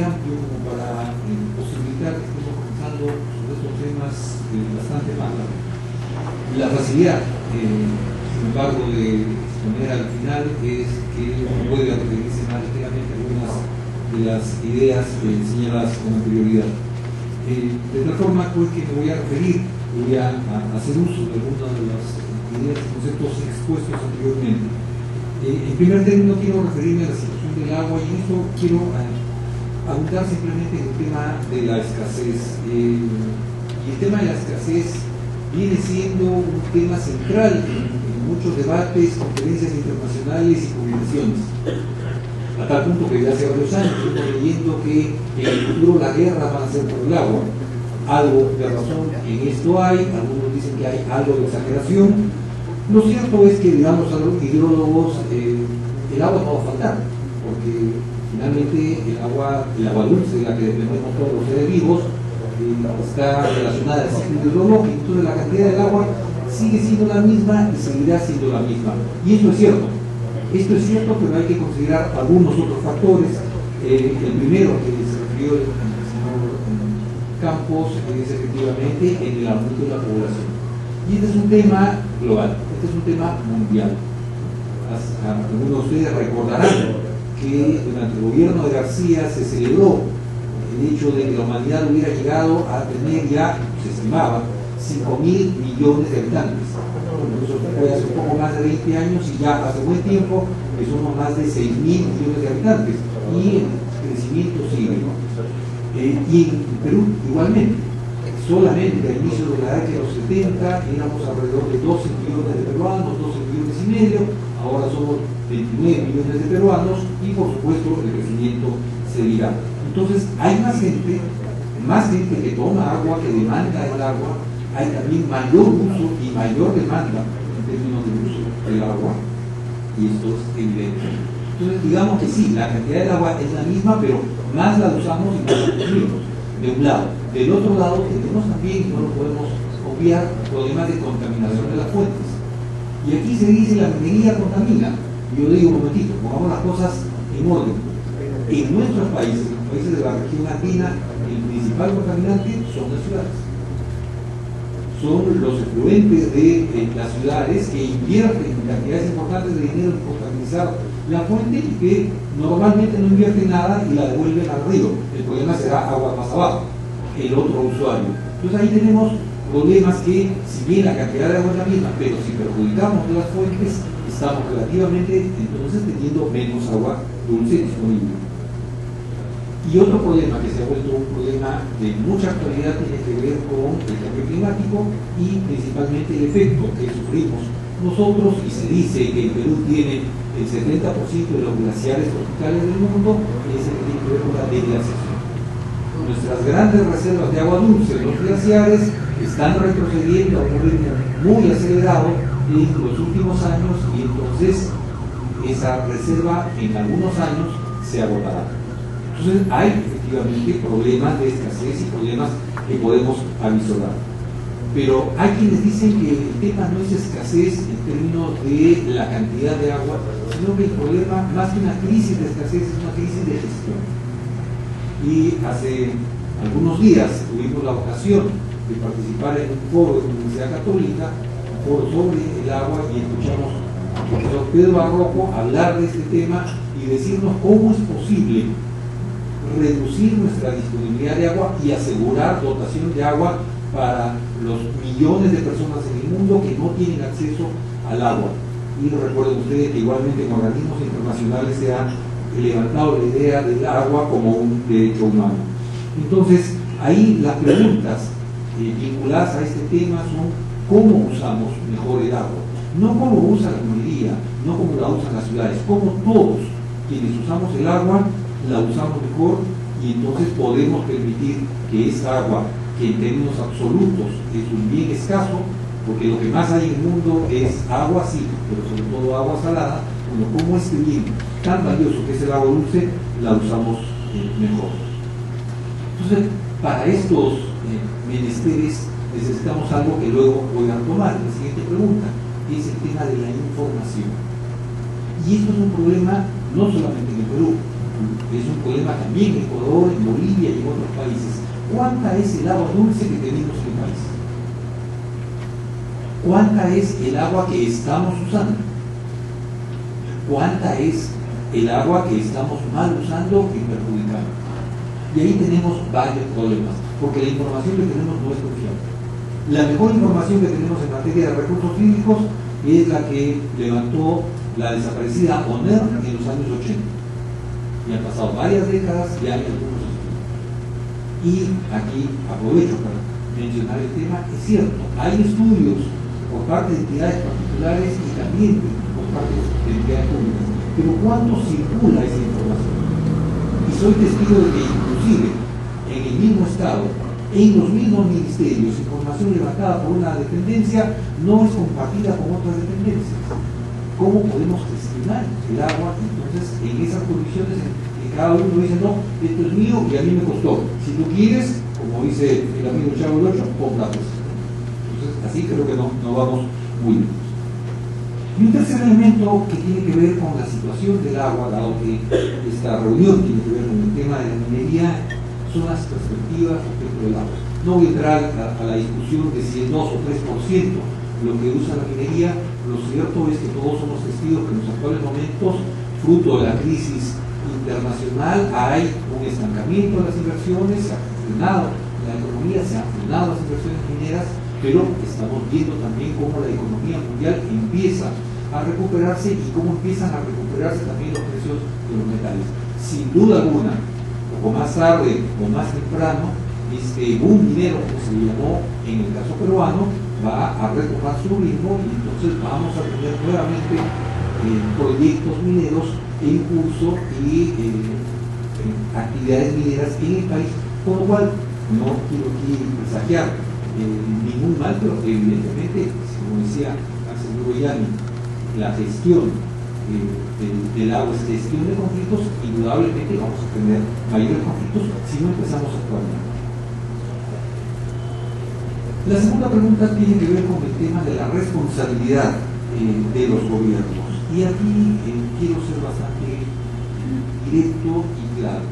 amplio como para posibilitar que estemos conversando sobre estos temas bastante más largos. La facilidad, sin embargo, de exponer al final es que puede referirse más ligeramente a algunas de las ideas señaladas con anterioridad. De tal forma pues que me voy a referir, voy a hacer uso de algunas de las ideas y conceptos expuestos anteriormente. En primer término quiero referirme a la situación del agua y en esto quiero abundar simplemente en el tema de la escasez. Y el tema de la escasez viene siendo un tema central en muchos debates, conferencias internacionales y publicaciones. A tal punto que ya hace varios años estamos leyendo que en el futuro las guerras van a ser por el agua. Algo de razón en esto hay, algunos dicen que hay algo de exageración. Lo cierto es que, digamos, a los hidrólogos, el agua no va a faltar, porque finalmente el agua dulce, de la que dependemos todos los seres vivos, está relacionada al ciclo hidrológico. Entonces la cantidad del agua sigue siendo la misma y seguirá siendo la misma. Y esto es cierto. Esto es cierto, pero hay que considerar algunos otros factores. El primero que se refirió el señor Campos es efectivamente en el aumento de la población. Y este es un tema global, este es un tema mundial. Algunos de ustedes recordarán que durante el gobierno de García se celebró el hecho de que la humanidad hubiera llegado a tener ya, se estimaba, 5.000 millones de habitantes. Eso fue hace un poco más de 20 años y ya hace buen tiempo que somos más de 6.000 millones de habitantes y el crecimiento sigue. Y en Perú igualmente, solamente al inicio de la década de los 70 éramos alrededor de 12 millones de peruanos, 12 millones y medio, ahora somos 29 millones de peruanos y por supuesto el crecimiento seguirá. Entonces hay más gente que toma agua, que demanda el agua, hay también mayor uso y mayor demanda en términos del uso del agua, y esto es evidente. Entonces digamos que sí, la cantidad de agua es la misma, pero más la usamos y más la consumimos, de un lado. Del otro lado tenemos también, no lo podemos obviar, problemas de contaminación de las fuentes. Y aquí se dice la minería contamina. Yo digo un momentito, pongamos las cosas en orden. En nuestros países, en los países de la región andina, el principal contaminante son las ciudades. Son los efluentes de las ciudades que invierten cantidades importantes de dinero en potabilizar la fuente y que normalmente no invierten nada y la devuelven al río. El problema será agua más abajo, el otro usuario. Entonces ahí tenemos problemas que, si bien la cantidad de agua es la misma, pero si perjudicamos las fuentes, estamos relativamente entonces teniendo menos agua dulce disponible. Y otro problema que se ha vuelto un problema de mucha actualidad tiene que ver con el cambio climático y principalmente el efecto que sufrimos nosotros, y se dice que el Perú tiene el 70% de los glaciares tropicales del mundo, es el que tiene que ver con la deglaciación. Nuestras grandes reservas de agua dulce, los glaciares, están retrocediendo a un ritmo muy acelerado en los últimos años y entonces esa reserva en algunos años se agotará. Entonces hay efectivamente problemas de escasez y problemas que podemos avisorar. Pero hay quienes dicen que el tema no es escasez en términos de la cantidad de agua, sino que el problema, más que una crisis de escasez, es una crisis de gestión. Y hace algunos días tuvimos la ocasión de participar en un foro de la Universidad Católica, un foro sobre el agua, y escuchamos al profesor Pedro Barroco hablar de este tema y decirnos cómo es posible reducir nuestra disponibilidad de agua y asegurar dotación de agua para los millones de personas en el mundo que no tienen acceso al agua. Y recuerden ustedes que igualmente en organismos internacionales se ha levantado la idea del agua como un derecho humano. Entonces, ahí las preguntas vinculadas a este tema son cómo usamos mejor el agua, no cómo usa la minería, no cómo la usan las ciudades, cómo todos quienes usamos el agua la usamos mejor, y entonces podemos permitir que esa agua, que en términos absolutos es un bien escaso, porque lo que más hay en el mundo es agua, sí, pero sobre todo agua salada, bueno, cómo este bien tan valioso que es el agua dulce la usamos mejor. Entonces, para estos menesteres necesitamos algo que luego voy a retomar en la siguiente pregunta, que es el tema de la información. Y esto es un problema no solamente en el Perú, es un problema también en Ecuador, en Bolivia y en otros países. ¿Cuánta es el agua dulce que tenemos en el país? ¿Cuánta es el agua que estamos usando? ¿Cuánta es el agua que estamos mal usando y perjudicando? Y ahí tenemos varios problemas, porque la información que tenemos no es confiable. La mejor información que tenemos en materia de recursos hídricos es la que levantó la desaparecida ONER en los años 80. Y han pasado varias décadas y hay algunos estudios. Y aquí aprovecho para mencionar el tema. Es cierto, hay estudios por parte de entidades particulares y también por parte de entidades públicas, pero ¿cuánto circula esa información? Y soy testigo de que inclusive en el mismo estado, en los mismos ministerios, información levantada por una dependencia no es compartida con otras dependencias. ¿Cómo podemos gestionar el agua? Entonces, en esas condiciones en que cada uno dice, no, esto es mío y a mí me costó. Si tú quieres, como dice el amigo Chavo del Ocho, compra pues. Entonces, así creo que no vamos muy lejos. Y un tercer elemento que tiene que ver con la situación del agua, dado que esta reunión tiene que ver con el tema de la minería, son las perspectivas respecto del agua. No voy a entrar a la discusión de si es 2 o 3% lo que usa la minería. Lo cierto es que todos somos testigos que en los actuales momentos, fruto de la crisis internacional, hay un estancamiento de las inversiones, se ha frenado la economía, se han frenado las inversiones mineras, pero estamos viendo también cómo la economía mundial empieza a recuperarse y cómo empiezan a recuperarse también los precios de los metales. Sin duda alguna, o más tarde o más temprano, este boom minero, como se llamó en el caso peruano, va a retomar su ritmo y entonces vamos a tener nuevamente proyectos mineros en curso y actividades mineras en el país, con lo cual no quiero aquí presagiar ningún mal, pero evidentemente, como decía Axel Uruguayani, la gestión del agua es gestión de conflictos. Indudablemente vamos a tener mayores conflictos si no empezamos a actuar. La segunda pregunta tiene que ver con el tema de la responsabilidad de los gobiernos. Y aquí quiero ser bastante directo y claro.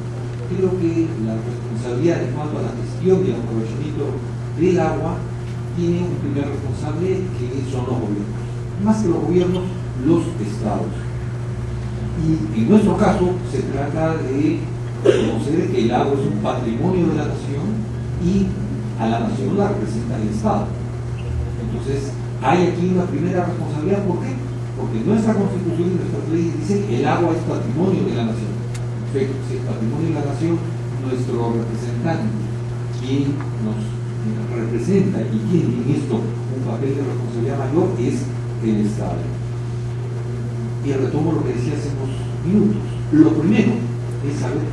Creo que la responsabilidad en cuanto a la gestión y el aprovechamiento del agua tiene un primer responsable, que son los gobiernos. Más que los gobiernos, los estados. Y en nuestro caso se trata de reconocer que el agua es un patrimonio de la nación y a la nación la representa el Estado. Entonces, hay aquí una primera responsabilidad. ¿Por qué? Porque nuestra Constitución y nuestras leyes dicen que el agua es patrimonio de la nación. Perfecto, si es patrimonio de la nación, nuestro representante, quien nos representa y tiene en esto un papel de responsabilidad mayor, es el Estado. Y retomo lo que decía hace unos minutos. Lo primero es saber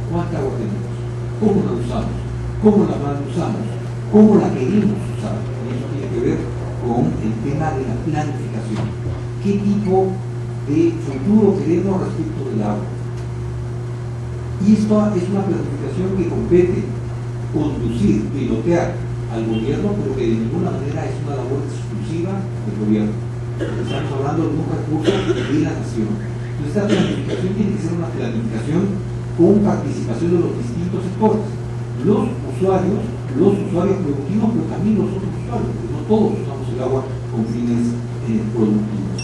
cuánta agua tenemos, cómo la usamos, cómo la mal usamos, cómo la queremos usar. Y eso tiene que ver con el tema de la planificación. ¿Qué tipo de futuro queremos respecto del agua? Y esto es una planificación que compete conducir, pilotear al gobierno, pero que de ninguna manera es una labor exclusiva del gobierno. Estamos hablando de un recurso de la nación. Entonces, esta planificación tiene que ser una planificación con participación de los distintos sectores. Los usuarios productivos, pero también los otros usuarios, porque no todos usamos el agua con fines productivos.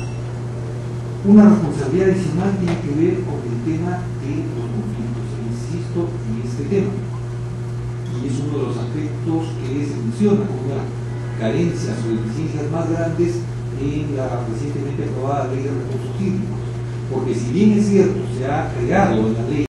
Una responsabilidad adicional tiene que ver con el tema de los conflictos. Insisto en este tema. Y es uno de los aspectos que se menciona como una carencias o deficiencias más grandes en la recientemente aprobada Ley de Recursos Hídricos. Porque si bien es cierto, se ha creado en la ley